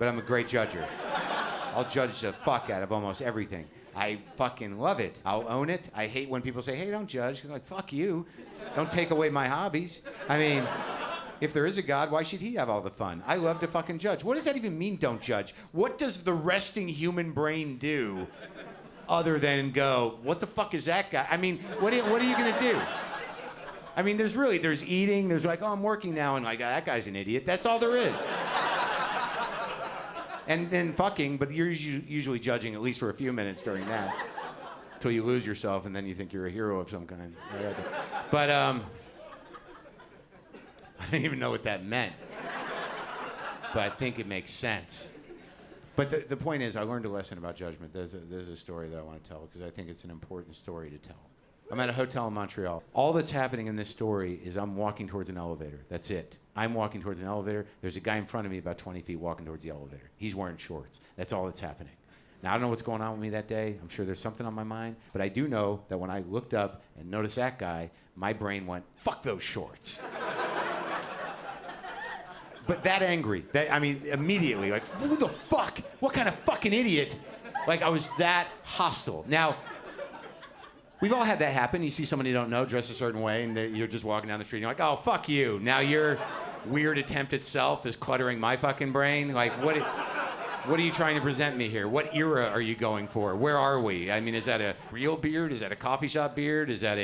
but I'm a great judger. I'll judge the fuck out of almost everything. I fucking love it. I'll own it. I hate when people say, hey, don't judge. 'Cause I'm like, fuck you. Don't take away my hobbies. I mean, if there is a God, why should he have all the fun? I love to fucking judge. What does that even mean, don't judge? What does the resting human brain do other than go, what the fuck is that guy? I mean, what are you gonna do? I mean, there's eating, there's like, oh, I'm working now, and like, that guy's an idiot. That's all there is. And then fucking, but you're usually judging at least for a few minutes during that. Until you lose yourself, and then you think you're a hero of some kind. But, I don't even know what that meant. But I think it makes sense. But the point is, I learned a lesson about judgment. There's a story that I want to tell, because I think it's an important story to tell. I'm at a hotel in Montreal. All that's happening in this story is I'm walking towards an elevator. That's it. I'm walking towards an elevator. There's a guy in front of me about 20 feet walking towards the elevator. He's wearing shorts. That's all that's happening. Now, I don't know what's going on with me that day. I'm sure there's something on my mind. But I do know that when I looked up and noticed that guy, my brain went, fuck those shorts. But that angry. Immediately. Like, who the fuck? What kind of fucking idiot? Like, I was that hostile. Now, we've all had that happen. You see somebody you don't know dressed a certain way, and you're just walking down the street, and you're like, oh, fuck you. Now your weird attempt at self is cluttering my fucking brain. Like, what are you trying to present me here? What era are you going for? Where are we? I mean, is that a real beard? Is that a coffee shop beard? Is that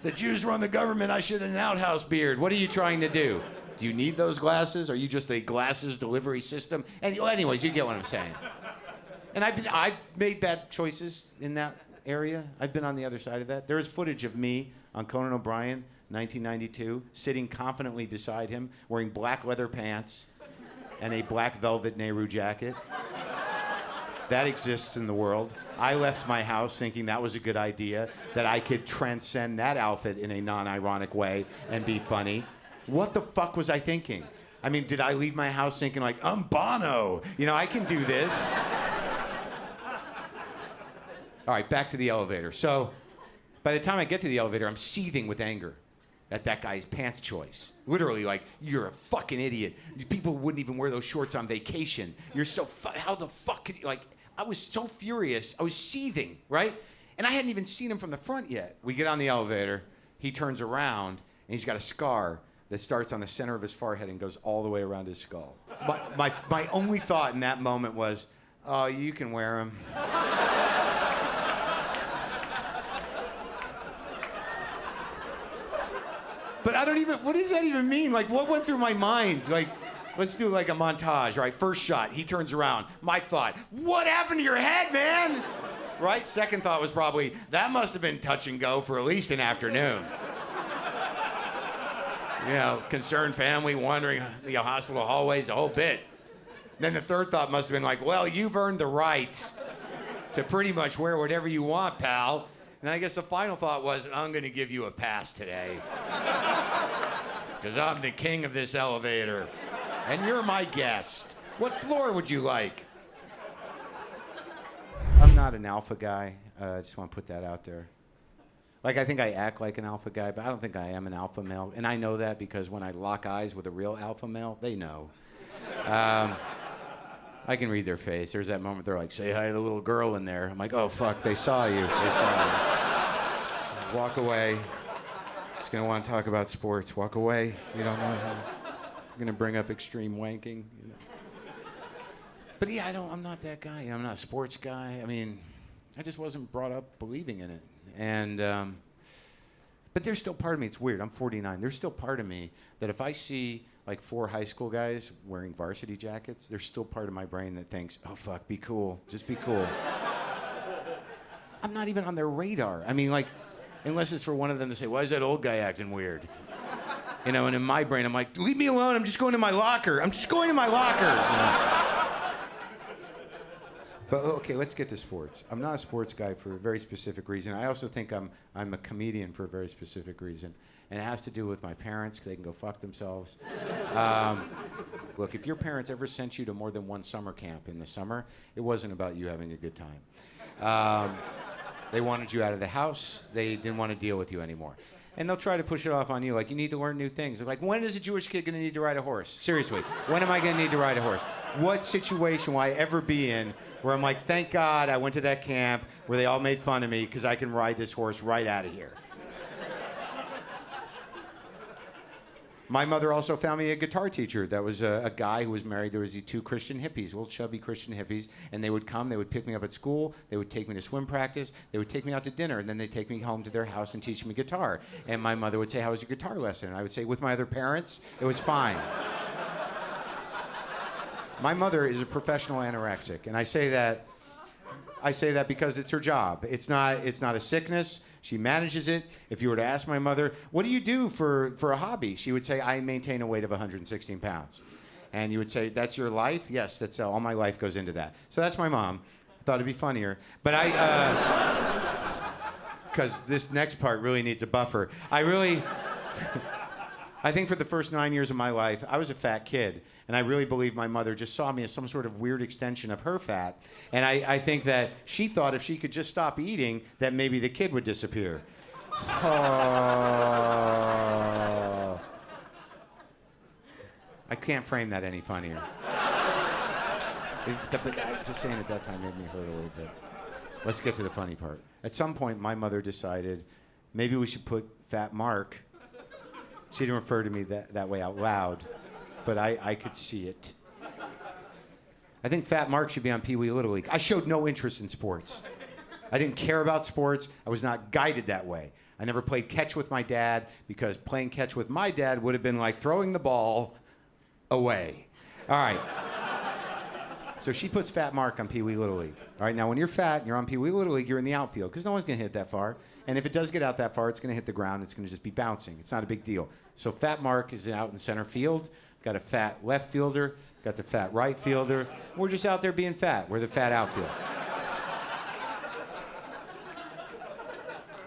the Jews run the government, I should have an outhouse beard? What are you trying to do? Do you need those glasses? Are you just a glasses delivery system? And anyways, you get what I'm saying. And I've made bad choices in that area. I've been on the other side of that. There is footage of me on Conan O'Brien, 1992, sitting confidently beside him, wearing black leather pants and a black velvet Nehru jacket. That exists in the world. I left my house thinking that was a good idea, that I could transcend that outfit in a non-ironic way and be funny. What the fuck was I thinking? I mean, did I leave my house thinking like, I'm Bono? You know, I can do this. All right, back to the elevator. So by the time I get to the elevator, I'm seething with anger at that guy's pants choice. Literally, like, you're a fucking idiot. People wouldn't even wear those shorts on vacation. You're so, how the fuck could you, like, I was so furious. I was seething, right? And I hadn't even seen him from the front yet. We get on the elevator. He turns around, and he's got a scar that starts on the center of his forehead and goes all the way around his skull. My only thought in that moment was, oh, you can wear them. But I don't even, what does that even mean? Like, what went through my mind? Like, let's do like a montage, right? First shot, he turns around. My thought, what happened to your head, man? Right? Second thought was probably, that must have been touch and go for at least an afternoon. You know, concerned family wandering the hospital hallways, the whole bit. Then the third thought must have been like, well, you've earned the right to pretty much wear whatever you want, pal. And I guess the final thought was, I'm gonna give you a pass today. Because I'm the king of this elevator. And you're my guest. What floor would you like? I'm not an alpha guy. I just want to put that out there. Like, I think I act like an alpha guy, but I don't think I am an alpha male. And I know that because when I lock eyes with a real alpha male, they know. I can read their face. There's that moment they're like, say hi to the little girl in there. I'm like, oh, fuck, they saw you. They saw you. Walk away. Just gonna want to talk about sports. Walk away. You don't know how. I'm gonna bring up extreme wanking. You know. But yeah, I'm not that guy. You know, I'm not a sports guy. I mean, I just wasn't brought up believing in it. And, but there's still part of me, it's weird, I'm 49. There's still part of me that if I see like 4 high school guys wearing varsity jackets, there's still part of my brain that thinks, oh fuck, be cool, just be cool. I'm not even on their radar. I mean, like, unless it's for one of them to say, why is that old guy acting weird? You know, and in my brain, I'm like, leave me alone, I'm just going to my locker. I'm just going to my locker. You know? But okay, let's get to sports. I'm not a sports guy for a very specific reason. I also think I'm a comedian for a very specific reason. And it has to do with my parents, because they can go fuck themselves. Look, if your parents ever sent you to more than one summer camp in the summer, it wasn't about you having a good time. They wanted you out of the house. They didn't want to deal with you anymore. And they'll try to push it off on you, like, you need to learn new things. They're like, when is a Jewish kid gonna need to ride a horse? Seriously, when am I gonna need to ride a horse? What situation will I ever be in where I'm like, thank God I went to that camp where they all made fun of me because I can ride this horse right out of here. My mother also found me a guitar teacher. That was a guy who was married. There was these two Christian hippies, little chubby Christian hippies, and they would come, they would pick me up at school, they would take me to swim practice, they would take me out to dinner, and then they'd take me home to their house and teach me guitar. And my mother would say, how was your guitar lesson? And I would say, with my other parents, it was fine. My mother is a professional anorexic, and I say that because it's her job. It's not a sickness. She manages it. If you were to ask my mother, what do you do for a hobby? She would say, I maintain a weight of 116 pounds. And you would say, that's your life? Yes, that's all my life goes into that. So that's my mom. I thought it'd be funnier. But because this next part really needs a buffer. I think for the first 9 years of my life, I was a fat kid. And I really believe my mother just saw me as some sort of weird extension of her fat. And I think that she thought if she could just stop eating, that maybe the kid would disappear. Oh. I can't frame that any funnier. But just saying at that time made me hurt a little bit. Let's get to the funny part. At some point, my mother decided maybe we should put Fat Mark. She didn't refer to me that way out loud. But I could see it. I think Fat Mark should be on Pee Wee Little League. I showed no interest in sports. I didn't care about sports. I was not guided that way. I never played catch with my dad because playing catch with my dad would have been like throwing the ball away. All right. So she puts Fat Mark on Pee Wee Little League. All right, now when you're fat and you're on Pee Wee Little League, you're in the outfield because no one's going to hit that far. And if it does get out that far, it's going to hit the ground. It's going to just be bouncing. It's not a big deal. So Fat Mark is out in center field. Got a fat left fielder, got the fat right fielder. We're just out there being fat. We're the fat outfield.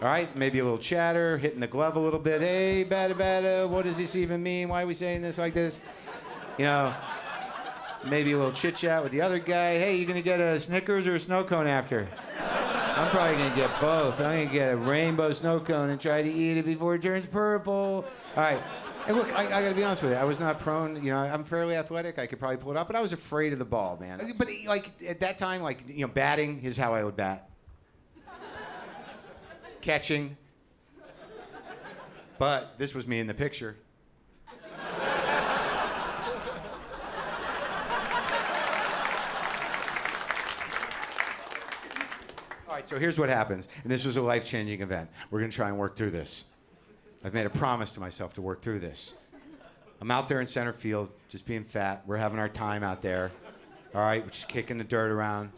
All right, maybe a little chatter, hitting the glove a little bit. Hey, bada, what does this even mean? Why are we saying this like this? You know, maybe a little chit chat with the other guy. Hey, you gonna get a Snickers or a snow cone after? I'm probably gonna get both. I'm gonna get a rainbow snow cone and try to eat it before it turns purple. All right. And look, I gotta be honest with you. I was not prone, I'm fairly athletic. I could probably pull it off, but I was afraid of the ball, man. But like at that time, batting is how I would bat. Catching. But this was me in the picture. All right, so here's what happens. And this was a life-changing event. We're gonna try and work through this. I've made a promise to myself to work through this. I'm out there in center field, just being fat. We're having our time out there. All right, we're just kicking the dirt around.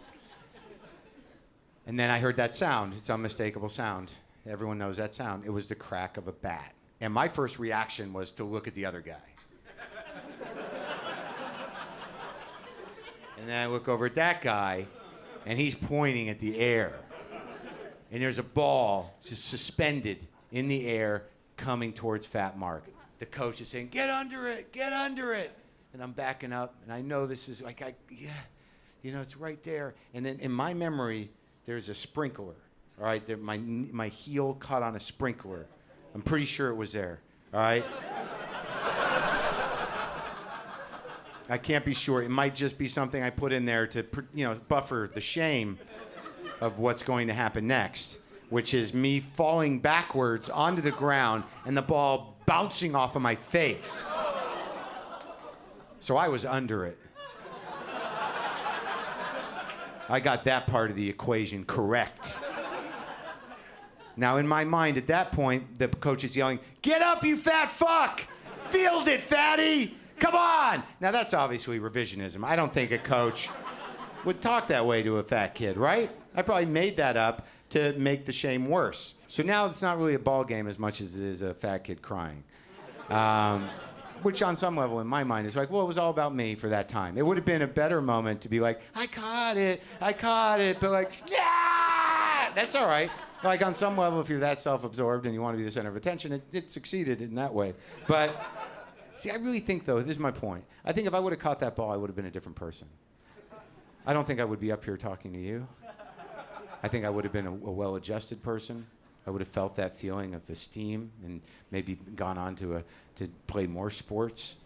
And then I heard that sound. It's unmistakable sound. Everyone knows that sound. It was the crack of a bat. And my first reaction was to look at the other guy. And then I look over at that guy, and he's pointing at the air. And there's a ball just suspended in the air, coming towards Fat Mark. The coach is saying, get under it, get under it. And I'm backing up, and I know this is like, it's right there. And then in my memory, there's a sprinkler, all right? My heel caught on a sprinkler. I'm pretty sure it was there, all right? I can't be sure. It might just be something I put in there to, buffer the shame of what's going to happen next, which is me falling backwards onto the ground and the ball bouncing off of my face. So I was under it. I got that part of the equation correct. Now, in my mind, at that point, the coach is yelling, get up, you fat fuck! Field it, fatty! Come on! Now, that's obviously revisionism. I don't think a coach would talk that way to a fat kid, right? I probably made that up to make the shame worse. So now it's not really a ball game as much as it is a fat kid crying. Which on some level in my mind is like, well, it was all about me for that time. It would have been a better moment to be like, I caught it, but like, yeah, that's all right. Like on some level, if you're that self-absorbed and you want to be the center of attention, it succeeded in that way. But see, I really think though, this is my point. I think if I would have caught that ball, I would have been a different person. I don't think I would be up here talking to you. I think I would have been a well-adjusted person. I would have felt that feeling of esteem and maybe gone on to play more sports.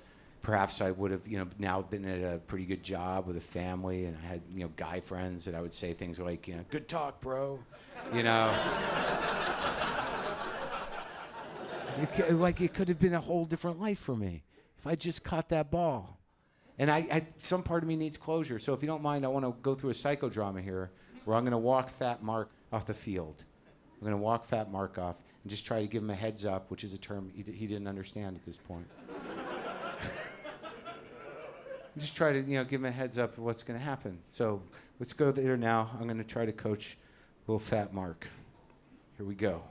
Perhaps I would have, now been at a pretty good job with a family, and I had, guy friends that I would say things like, good talk, bro. It could have been a whole different life for me if I just caught that ball. And some part of me needs closure. So if you don't mind, I want to go through a psychodrama here where I'm going to walk Fat Mark off the field. I'm going to walk Fat Mark off and just try to give him a heads up, which is a term he didn't understand at this point. Just try to, give him a heads up of what's going to happen. So let's go there now. I'm going to try to coach little Fat Mark. Here we go.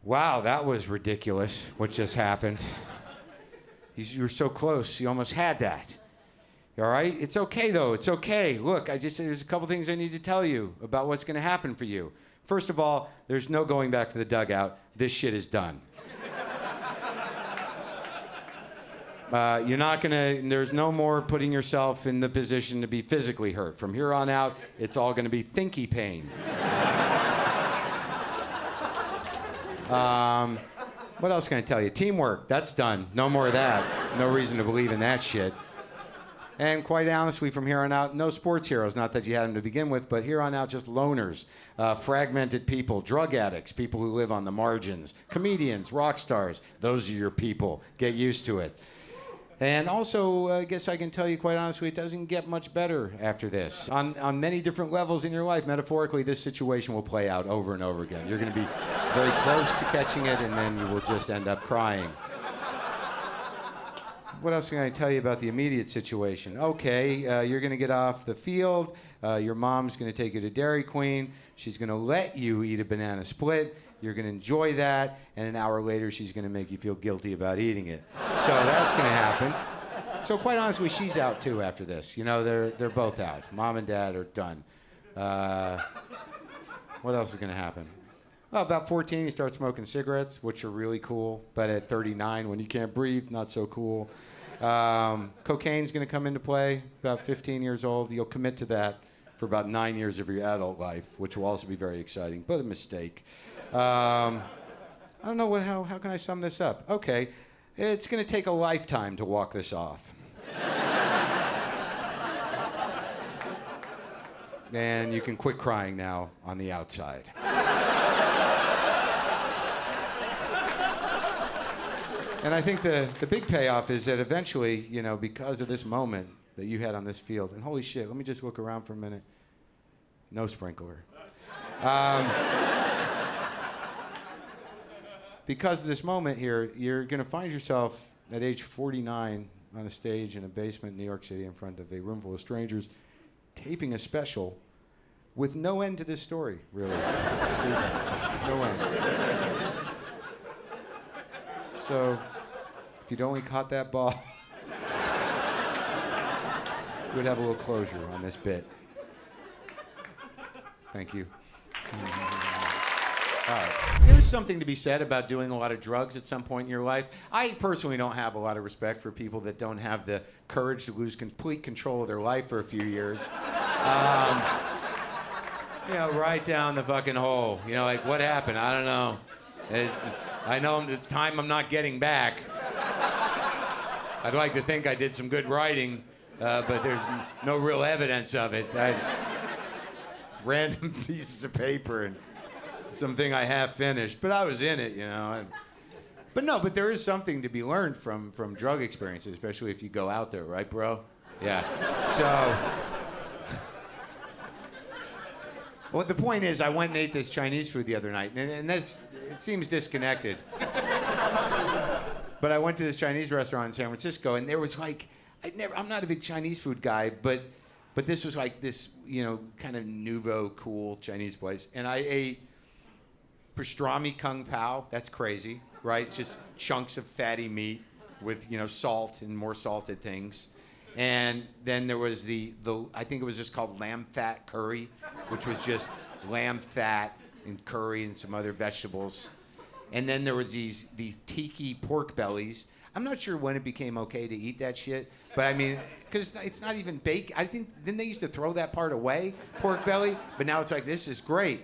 Wow, that was ridiculous, what just happened. You were so close. You almost had that. All right? It's okay, though. It's okay. Look, there's a couple things I need to tell you about what's going to happen for you. First of all, there's no going back to the dugout. This shit is done. There's no more putting yourself in the position to be physically hurt. From here on out, it's all going to be thinky pain. What else can I tell you? Teamwork, that's done. No more of that. No reason to believe in that shit. And quite honestly, from here on out, no sports heroes. Not that you had them to begin with, but here on out, just loners, fragmented people, drug addicts, people who live on the margins, comedians, rock stars. Those are your people. Get used to it. And also, I guess I can tell you quite honestly, it doesn't get much better after this. On many different levels in your life, metaphorically, this situation will play out over and over again. You're going to be very close to catching it, and then you will just end up crying. What else can I tell you about the immediate situation? Okay, you're going to get off the field. Your mom's going to take you to Dairy Queen. She's going to let you eat a banana split. You're going to enjoy that, and an hour later, she's going to make you feel guilty about eating it. So that's going to happen. So quite honestly, she's out too after this. They're both out. Mom and Dad are done. What else is going to happen? Well, about 14, you start smoking cigarettes, which are really cool. But at 39, when you can't breathe, not so cool. Cocaine's going to come into play. About 15 years old, you'll commit to that for about 9 years of your adult life, which will also be very exciting, but a mistake. I don't know how can I sum this up? Okay, it's going to take a lifetime to walk this off. And you can quit crying now on the outside. And I think the big payoff is that eventually, because of this moment that you had on this field, and holy shit, let me just look around for a minute. No sprinkler. Because of this moment here, you're going to find yourself at age 49 on a stage in a basement in New York City in front of a room full of strangers, taping a special with no end to this story, really. No end. So, if you'd only caught that ball, you would have a little closure on this bit. Thank you. All right. There's something to be said about doing a lot of drugs at some point in your life. I personally don't have a lot of respect for people that don't have the courage to lose complete control of their life for a few years. Right down the fucking hole. What happened? I don't know. I know it's time I'm not getting back. I'd like to think I did some good writing, but there's no real evidence of it. That's random pieces of paper and something I half finished, but I was in it, But there is something to be learned from drug experiences, especially if you go out there, right, bro? Yeah. So, well, the point is, I went and ate this Chinese food the other night, and it seems disconnected. But I went to this Chinese restaurant in San Francisco, and there was I'm not a big Chinese food guy, but this was like this, kind of nouveau cool Chinese place, and I ate pastrami kung pao. That's crazy, right? Just chunks of fatty meat with, salt and more salted things. And then there was the I think it was just called lamb fat curry, which was just lamb fat and curry and some other vegetables. And then there was these tiki pork bellies. I'm not sure when it became okay to eat that shit, but I mean, because it's not even baked. I think, didn't they used to throw that part away, pork belly? But now it's like, this is great.